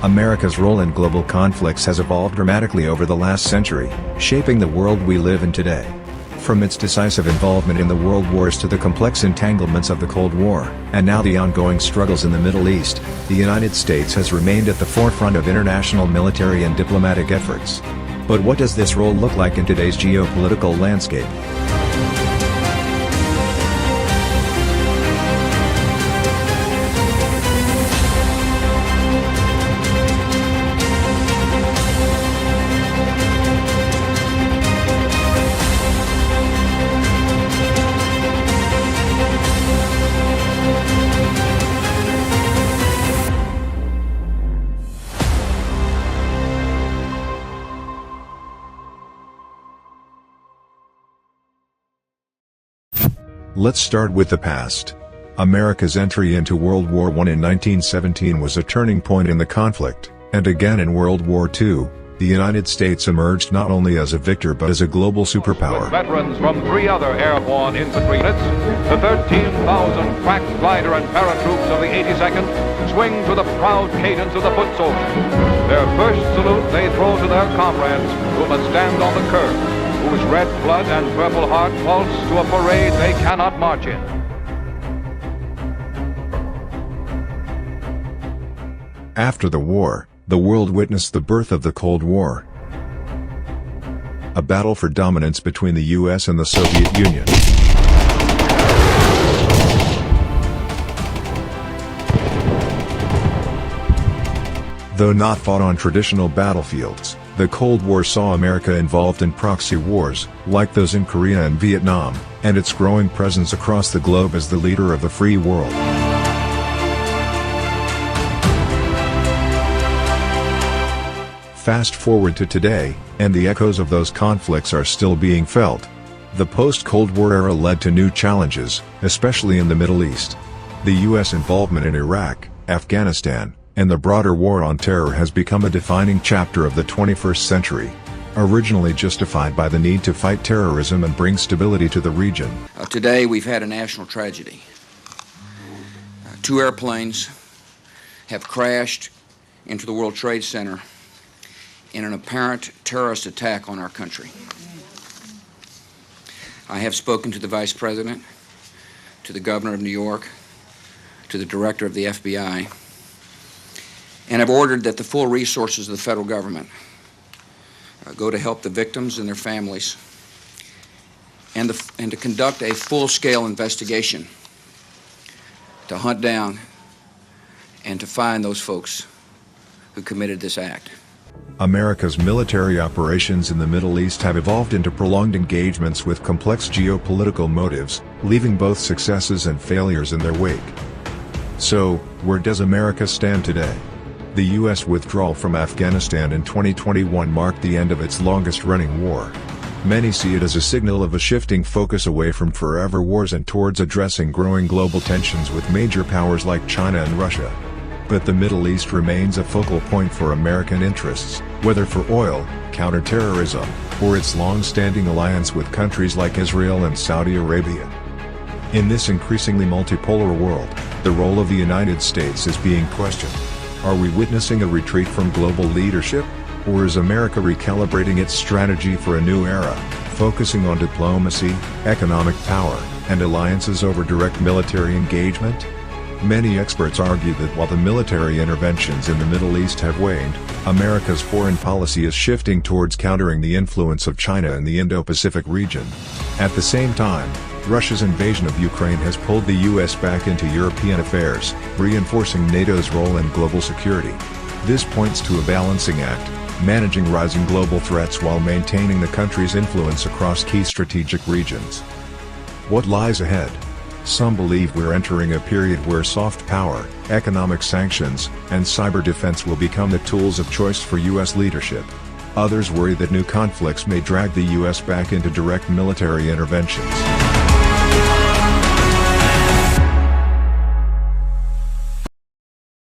America's role in global conflicts has evolved dramatically over the last century, shaping the world we live in today. From its decisive involvement in the world wars to the complex entanglements of the Cold War, and now the ongoing struggles in the Middle East, the United States has remained at the forefront of international military and diplomatic efforts. But what does this role look like in today's geopolitical landscape? Let's start with the past. America's entry into World War I in 1917 was a turning point in the conflict, and again in World War II, the United States emerged not only as a victor but as a global superpower. With veterans from 3 other airborne infantry units, the 13,000 crack glider and paratroops of the 82nd swing to the proud cadence of the foot soldier. Their first salute they throw to their comrades who must stand on the curb, whose red blood and purple heart pulse to a parade they cannot march in. After the war, the world witnessed the birth of the Cold War, a battle for dominance between the US and the Soviet Union. Though not fought on traditional battlefields, the Cold War saw America involved in proxy wars, like those in Korea and Vietnam, and its growing presence across the globe as the leader of the free world. Fast forward to today, and the echoes of those conflicts are still being felt. The post-Cold War era led to new challenges, especially in the Middle East. The U.S. involvement in Iraq, Afghanistan, and the broader war on terror has become a defining chapter of the 21st century. Originally justified by the need to fight terrorism and bring stability to the region. Today we've had a national tragedy. 2 airplanes have crashed into the World Trade Center in an apparent terrorist attack on our country. I have spoken to the Vice President, to the Governor of New York, to the Director of the FBI, and have ordered that the full resources of the federal government go to help the victims and their families, and to conduct a full-scale investigation to hunt down and to find those folks who committed this act. America's military operations in the Middle East have evolved into prolonged engagements with complex geopolitical motives, leaving both successes and failures in their wake. So, where does America stand today? The U.S. withdrawal from Afghanistan in 2021 marked the end of its longest-running war. Many see it as a signal of a shifting focus away from forever wars and towards addressing growing global tensions with major powers like China and Russia. But the Middle East remains a focal point for American interests, whether for oil, counterterrorism, or its long-standing alliance with countries like Israel and Saudi Arabia. In this increasingly multipolar world, the role of the United States is being questioned. Are we witnessing a retreat from global leadership? Or is America recalibrating its strategy for a new era, focusing on diplomacy, economic power, and alliances over direct military engagement? Many experts argue that while the military interventions in the Middle East have waned, America's foreign policy is shifting towards countering the influence of China in the Indo-Pacific region. At the same time, Russia's invasion of Ukraine has pulled the U.S. back into European affairs, reinforcing NATO's role in global security. This points to a balancing act, managing rising global threats while maintaining the country's influence across key strategic regions. What lies ahead? Some believe we're entering a period where soft power, economic sanctions, and cyber defense will become the tools of choice for U.S. leadership. Others worry that new conflicts may drag the U.S. back into direct military interventions.